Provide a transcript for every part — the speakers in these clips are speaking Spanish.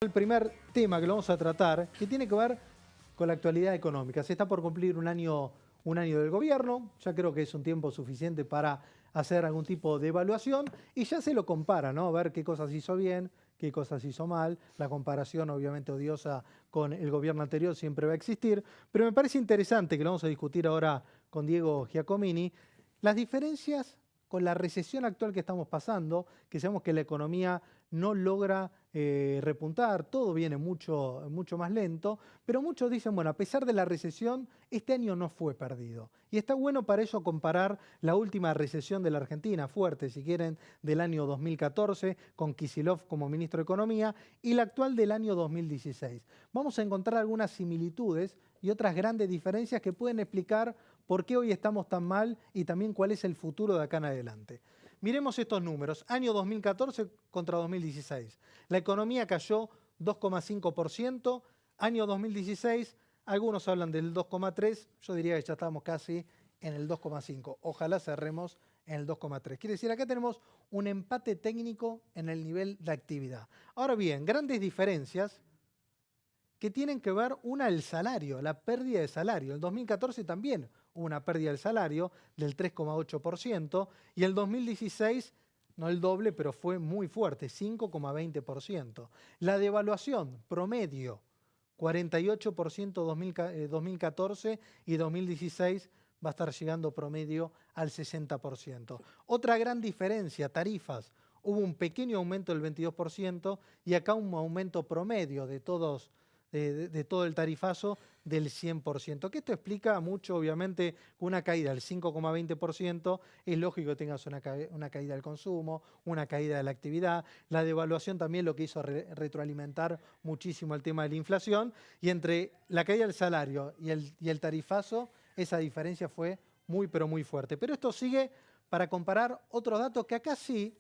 El primer tema que lo vamos a tratar, que tiene que ver con la actualidad económica. Se está por cumplir un año del gobierno, ya creo que es un tiempo suficiente para hacer algún tipo de evaluación y ya se lo compara, ¿no? A ver qué cosas hizo bien, qué cosas hizo mal. La comparación obviamente odiosa con el gobierno anterior siempre va a existir, pero me parece interesante que lo vamos a discutir ahora con Diego Giacomini, las diferencias con la recesión actual que estamos pasando, que sabemos que la economía no logra repuntar, todo viene mucho más lento, pero muchos dicen, bueno, a pesar de la recesión, este año no fue perdido. Y está bueno para eso comparar la última recesión de la Argentina, fuerte, si quieren, del año 2014, con Kicillof como ministro de Economía, y la actual del año 2016. Vamos a encontrar algunas similitudes y otras grandes diferencias que pueden explicar por qué hoy estamos tan mal y también cuál es el futuro de acá en adelante. Miremos estos números, año 2014 contra 2016. La economía cayó 2,5%, año 2016, algunos hablan del 2,3%, yo diría que ya estamos casi en el 2,5%. Ojalá cerremos en el 2,3%. Quiere decir, acá tenemos un empate técnico en el nivel de actividad. Ahora bien, grandes diferencias que tienen que ver, una, el salario, la pérdida de salario. En 2014 también hubo una pérdida del salario del 3,8% y el 2016, no el doble, pero fue muy fuerte, 5,20%. La devaluación promedio, 48% 2014 y 2016 va a estar llegando promedio al 60%. Otra gran diferencia, tarifas. Hubo un pequeño aumento del 22% y acá un aumento promedio de todo el tarifazo del 100%. Que esto explica mucho, obviamente, una caída del 5,20%, es lógico que tengas una caída del consumo, una caída de la actividad, la devaluación también lo que hizo retroalimentar muchísimo el tema de la inflación, y entre la caída del salario y el tarifazo, esa diferencia fue muy, pero muy fuerte. Pero esto sigue para comparar otros datos que acá sí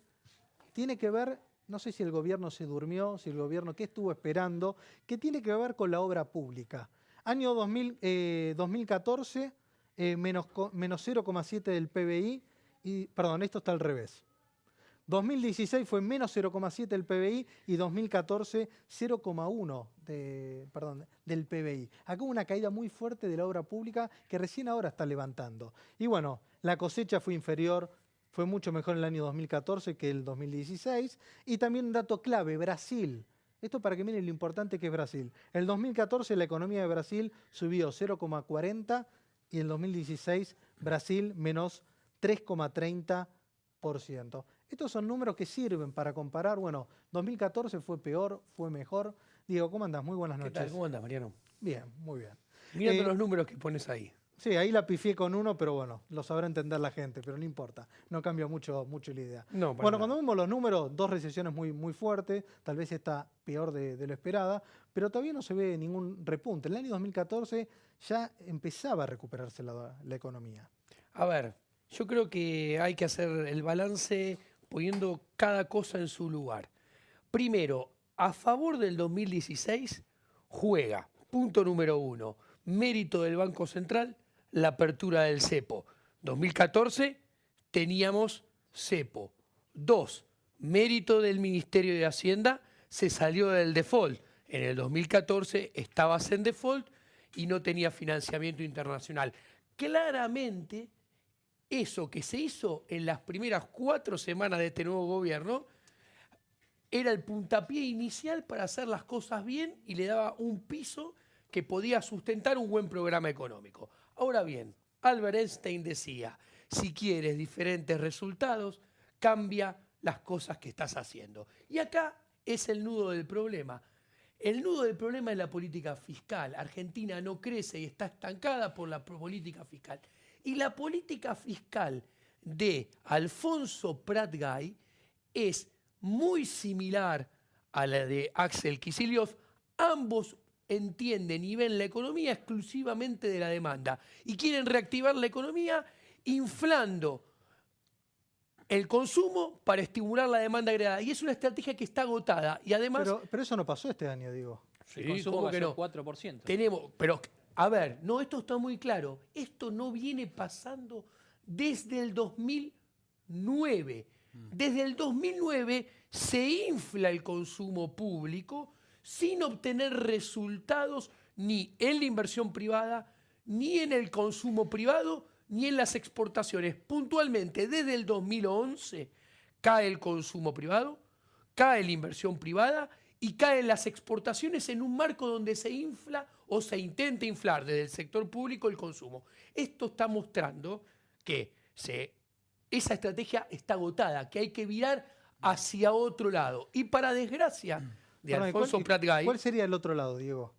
tiene que ver. No sé si el gobierno se durmió, si el gobierno qué estuvo esperando, que tiene que ver con la obra pública. Año 2014, menos 0,7 del PBI, y, perdón, esto está al revés. 2016 fue menos 0,7 del PBI y 2014 0,1 del PBI. Acá hubo una caída muy fuerte de la obra pública que recién ahora está levantando. Y bueno, la cosecha fue inferior. Fue mucho mejor en el año 2014 que el 2016. Y también un dato clave, Brasil. Esto para que miren lo importante que es Brasil. En el 2014 la economía de Brasil subió 0,40 y en el 2016 Brasil menos 3,30%. Estos son números que sirven para comparar. Bueno, 2014 fue peor, fue mejor. Diego, ¿cómo andás? Muy buenas noches. ¿Qué tal? ¿Cómo andás, Mariano? Bien, muy bien. Mirando los números que pones ahí. Sí, ahí la pifié con uno, pero bueno, lo sabrá entender la gente, pero no importa, no cambia mucho la idea. No, para Bueno, nada. cuando vemos los números, dos recesiones muy fuertes, tal vez esta peor de lo esperada, pero todavía no se ve ningún repunte. En el año 2014 ya empezaba a recuperarse la economía. A ver, yo creo que hay que hacer el balance poniendo cada cosa en su lugar. Primero, a favor del 2016 juega, punto número 1, mérito del Banco Central, la apertura del cepo. 2014 teníamos cepo. 2, mérito del Ministerio de Hacienda, se salió del default. En el 2014 estabas en default y no tenía financiamiento internacional. Claramente, eso que se hizo en las primeras 4 semanas de este nuevo gobierno era el puntapié inicial para hacer las cosas bien y le daba un piso que podía sustentar un buen programa económico. Ahora bien, Albert Einstein decía, si quieres diferentes resultados, cambia las cosas que estás haciendo. Y acá es el nudo del problema. El nudo del problema es la política fiscal. Argentina no crece y está estancada por la política fiscal. Y la política fiscal de Alfonso Prat-Gay es muy similar a la de Axel Kicillof. Ambos entienden y ven la economía exclusivamente de la demanda y quieren reactivar la economía inflando el consumo para estimular la demanda agregada. Y es una estrategia que está agotada. Y además... Pero eso no pasó este año, digo. Sí, el consumo ¿cómo que cayó no? 4%. Tenemos, pero a ver, no, esto está muy claro. Esto no viene pasando desde el 2009. Desde el 2009 se infla el consumo público, sin obtener resultados ni en la inversión privada, ni en el consumo privado, ni en las exportaciones. Puntualmente, desde el 2011 cae el consumo privado, cae la inversión privada y caen las exportaciones en un marco donde se infla o se intenta inflar desde el sector público el consumo. Esto está mostrando que esa estrategia está agotada, que hay que virar hacia otro lado. Y para desgracia de Alfonso Prat-Gay... ¿Cuál sería el otro lado, Diego?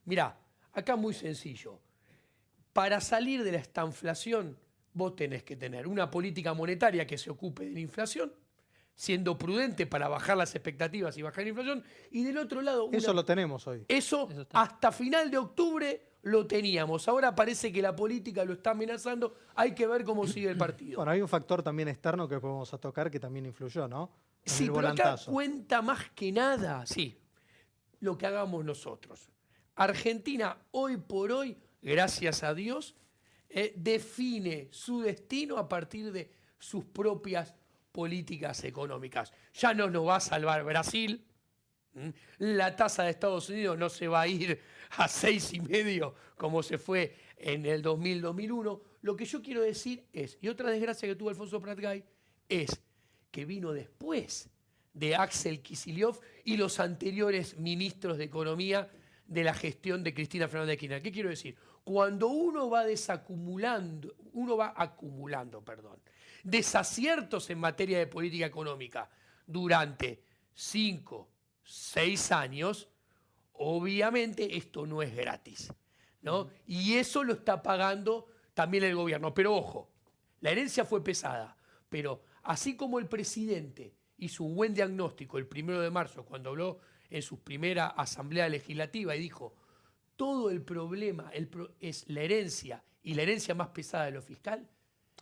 Mirá, acá muy sencillo. Para salir de la estanflación, vos tenés que tener una política monetaria que se ocupe de la inflación, siendo prudente para bajar las expectativas y bajar la inflación, y del otro lado... Eso lo tenemos hoy. Eso hasta final de octubre lo teníamos. Ahora parece que la política lo está amenazando. Hay que ver cómo sigue el partido. Bueno, hay un factor también externo que podemos tocar que también influyó, ¿no? Sí, pero acá cuenta más que nada, sí, lo que hagamos nosotros. Argentina, hoy por hoy, gracias a Dios, define su destino a partir de sus propias políticas económicas. Ya no nos va a salvar Brasil. La tasa de Estados Unidos no se va a ir a 6,5 como se fue en el 2000-2001. Lo que yo quiero decir es, y otra desgracia que tuvo Alfonso Prat-Gay, es que vino después de Axel Kicillof y los anteriores ministros de Economía de la gestión de Cristina Fernández de Kirchner. ¿Qué quiero decir? Cuando uno va acumulando desaciertos en materia de política económica durante 5, 6 años, obviamente esto no es gratis, ¿no? Y eso lo está pagando también el gobierno. Pero ojo, la herencia fue pesada, pero así como el presidente hizo un buen diagnóstico el 1 de marzo cuando habló en su primera asamblea legislativa y dijo, todo el problema es la herencia y la herencia más pesada de lo fiscal,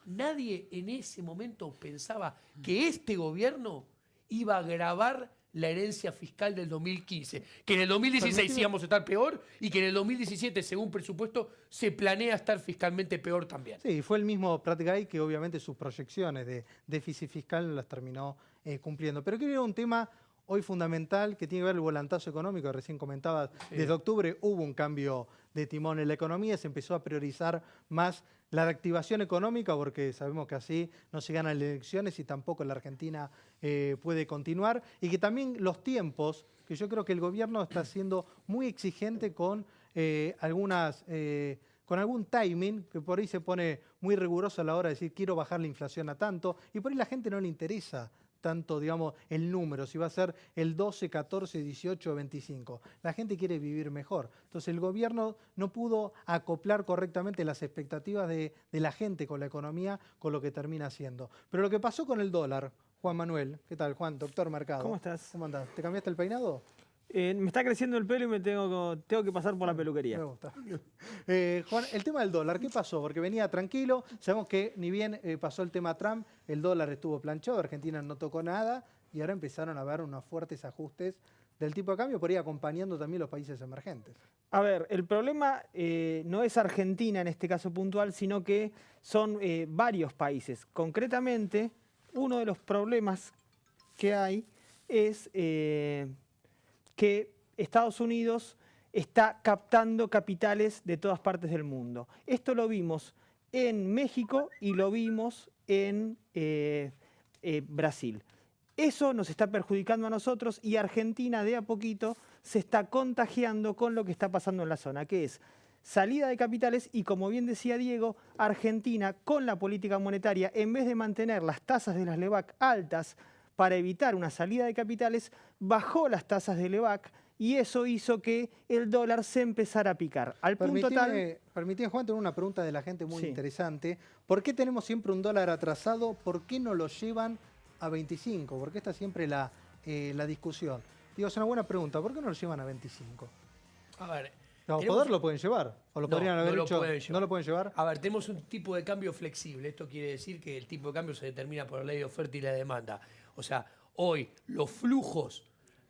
nadie en ese momento pensaba que este gobierno iba a agravar la herencia fiscal del 2015, que en el 2016 íbamos a estar peor y que en el 2017, según presupuesto, se planea estar fiscalmente peor también. Sí, fue el mismo Prat-Gay que obviamente sus proyecciones de déficit fiscal las terminó cumpliendo. Pero quiero ir a un tema hoy fundamental que tiene que ver el volantazo económico que recién comentabas. Sí. Desde octubre hubo un cambio de timón en la economía, se empezó a priorizar más la reactivación económica porque sabemos que así no se ganan elecciones y tampoco la Argentina puede continuar, y que también los tiempos, que yo creo que el gobierno está siendo muy exigente con con algún timing, que por ahí se pone muy riguroso a la hora de decir quiero bajar la inflación a tanto, y por ahí la gente no le interesa tanto, digamos, el número, si va a ser el 12, 14, 18 o 25. La gente quiere vivir mejor. Entonces el gobierno no pudo acoplar correctamente las expectativas de la gente con la economía, con lo que termina haciendo. Pero lo que pasó con el dólar, Juan Manuel, ¿qué tal, Juan? Doctor Mercado. ¿Cómo estás? ¿Cómo andás? ¿Te cambiaste el peinado? Me está creciendo el pelo y me tengo que pasar por la peluquería. Me gusta. Juan, el tema del dólar, ¿qué pasó? Porque venía tranquilo, sabemos que ni bien pasó el tema Trump, el dólar estuvo planchado, Argentina no tocó nada y ahora empezaron a haber unos fuertes ajustes del tipo de cambio por ir acompañando también los países emergentes. A ver, el problema no es Argentina en este caso puntual, sino que son varios países. Concretamente, uno de los problemas que hay es que Estados Unidos está captando capitales de todas partes del mundo. Esto lo vimos en México y lo vimos en Brasil. Eso nos está perjudicando a nosotros y Argentina de a poquito se está contagiando con lo que está pasando en la zona, que es salida de capitales y, como bien decía Diego, Argentina con la política monetaria, en vez de mantener las tasas de las LEVAC altas para evitar una salida de capitales, bajó las tasas de LEVAC y eso hizo que el dólar se empezara a picar. Permitime, Juan, tener una pregunta de la gente muy interesante. ¿Por qué tenemos siempre un dólar atrasado? ¿Por qué no lo llevan a 25? ¿Por qué está siempre la discusión? Digo, es una buena pregunta. ¿Por qué no lo llevan a 25? A ver... ¿Poder lo pueden llevar? ¿O lo podrían haber hecho? ¿No lo pueden llevar? A ver, tenemos un tipo de cambio flexible. Esto quiere decir que el tipo de cambio se determina por la ley de oferta y la demanda. O sea, hoy los flujos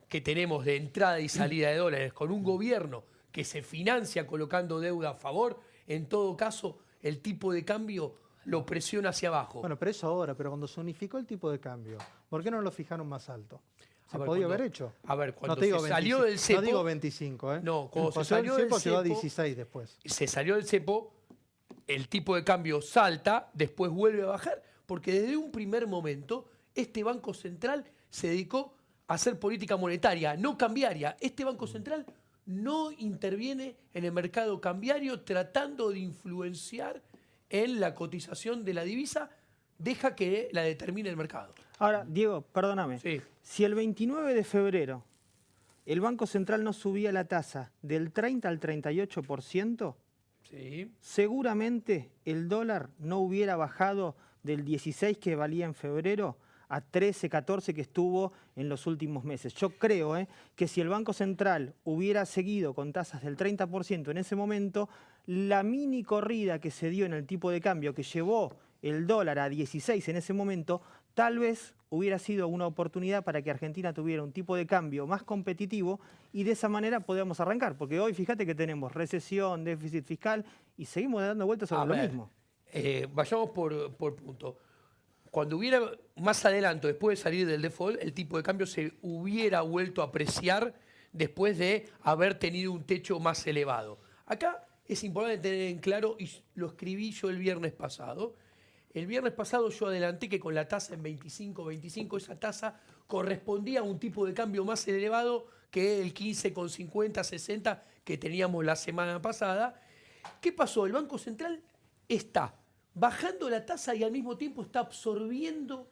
que tenemos de entrada y salida de dólares con un gobierno que se financia colocando deuda a favor, en todo caso, el tipo de cambio lo presiona hacia abajo. Bueno, pero eso ahora, pero cuando se unificó el tipo de cambio, ¿por qué no lo fijaron más alto? Se ver, podía cuando- haber hecho. A ver, cuando No te digo se salió 25, del cepo... no digo 25, ¿eh? No, cuando se Cuando salió del llegó a cepo, 16 después. se salió del cepo, el tipo de cambio salta, después vuelve a bajar, porque desde un primer momento este Banco Central se dedicó a hacer política monetaria, no cambiaria. Este Banco Central no interviene en el mercado cambiario tratando de influenciar en la cotización de la divisa, deja que la determine el mercado. Ahora, Diego, perdóname. Sí. Si el 29 de febrero el Banco Central no subía la tasa del 30 al 38%, Sí. seguramente el dólar no hubiera bajado del 16 que valía en febrero a 13, 14 que estuvo en los últimos meses. Yo creo que si el Banco Central hubiera seguido con tasas del 30% en ese momento, la mini corrida que se dio en el tipo de cambio que llevó el dólar a 16 en ese momento, tal vez hubiera sido una oportunidad para que Argentina tuviera un tipo de cambio más competitivo y de esa manera podamos arrancar. Porque hoy fíjate que tenemos recesión, déficit fiscal y seguimos dando vueltas sobre lo mismo. Vayamos por punto. Cuando hubiera más adelante, después de salir del default, el tipo de cambio se hubiera vuelto a apreciar después de haber tenido un techo más elevado. Acá es importante tener en claro, y lo escribí yo el viernes pasado. El viernes pasado yo adelanté que con la tasa en 25, esa tasa correspondía a un tipo de cambio más elevado que el 15,50, 60 que teníamos la semana pasada. ¿Qué pasó? El Banco Central está bajando la tasa y al mismo tiempo está absorbiendo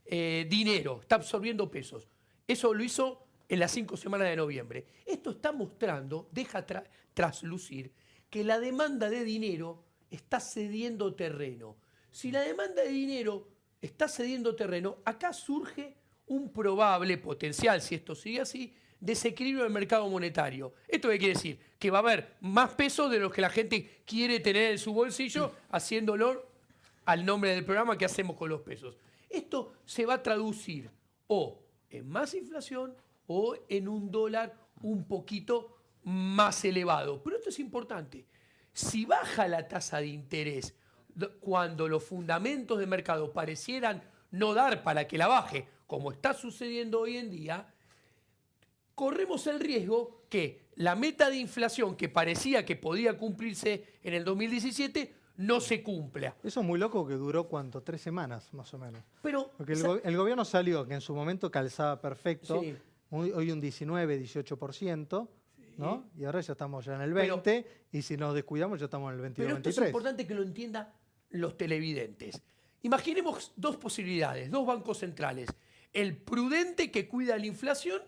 dinero, está absorbiendo pesos. Eso lo hizo en las 5 semanas de noviembre. Esto está mostrando, deja traslucir, que la demanda de dinero está cediendo terreno. Si la demanda de dinero está cediendo terreno, acá surge un probable potencial, si esto sigue así, desequilibrio del mercado monetario. ¿Esto qué quiere decir? Que va a haber más pesos de los que la gente quiere tener en su bolsillo, haciéndolo al nombre del programa que hacemos con los pesos. Esto se va a traducir o en más inflación o en un dólar un poquito más elevado. Pero esto es importante. Si baja la tasa de interés cuando los fundamentos de mercado parecieran no dar para que la baje, como está sucediendo hoy en día, corremos el riesgo que la meta de inflación que parecía que podía cumplirse en el 2017 no se cumpla. Eso es muy loco que duró, ¿cuánto? 3 semanas, más o menos. Pero, Porque el gobierno salió, que en su momento calzaba perfecto, Sí. hoy un 19, 18%, ¿no? Y ahora ya estamos ya en el Pero- 20, y si nos descuidamos ya estamos en el 22, pero esto es 23. importante que lo entiendan los televidentes. Imaginemos dos posibilidades, dos bancos centrales. El prudente que cuida la inflación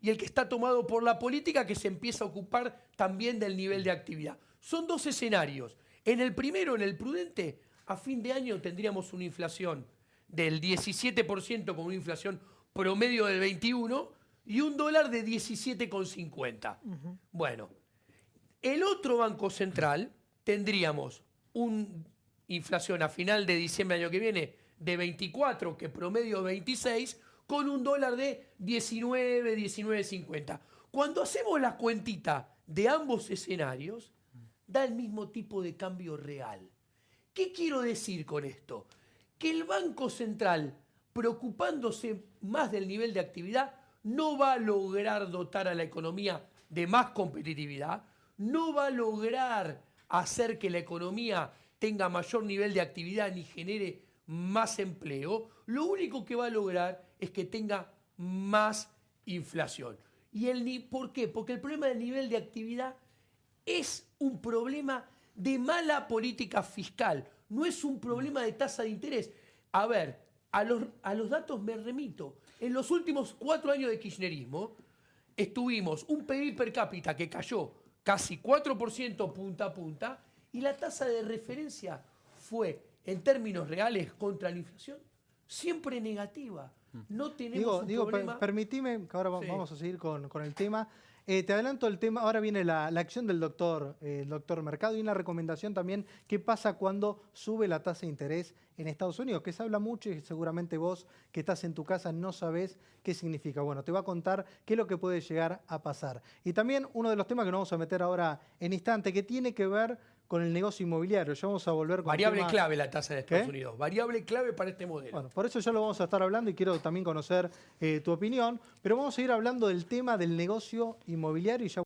y el que está tomado por la política que se empieza a ocupar también del nivel de actividad. Son dos escenarios. En el primero, en el prudente, a fin de año tendríamos una inflación del 17% con una inflación promedio del 21% y un dólar de 17,50. Bueno, el otro Banco Central tendríamos una inflación a final de diciembre del año que viene de 24, que promedio 26, con un dólar de 19, 19,50. Cuando hacemos la cuentita de ambos escenarios, da el mismo tipo de cambio real. ¿Qué quiero decir con esto? Que el Banco Central, preocupándose más del nivel de actividad, no va a lograr dotar a la economía de más competitividad, no va a lograr hacer que la economía tenga mayor nivel de actividad ni genere más empleo. Lo único que va a lograr es que tenga más inflación. ¿Por qué? Porque el problema del nivel de actividad es un problema de mala política fiscal, no es un problema de tasa de interés. A ver, a los datos me remito. En los últimos 4 años de kirchnerismo, estuvimos un PIB per cápita que cayó casi 4% punta a punta y la tasa de referencia fue, en términos reales, contra la inflación, siempre negativa. No tenemos un problema... Permitime, que ahora Sí. vamos a seguir con el tema. Te adelanto el tema, ahora viene la acción del doctor Mercado y una recomendación también, qué pasa cuando sube la tasa de interés en Estados Unidos, que se habla mucho y seguramente vos que estás en tu casa no sabés qué significa. Bueno, te va a contar qué es lo que puede llegar a pasar. Y también uno de los temas que nos vamos a meter ahora en instante, que tiene que ver con el negocio inmobiliario. Ya vamos a volver con Variable temas- clave la tasa de Estados ¿Qué? Unidos. Variable clave para este modelo. Bueno, por eso ya lo vamos a estar hablando y quiero también conocer tu opinión, pero vamos a ir hablando del tema del negocio inmobiliario y ya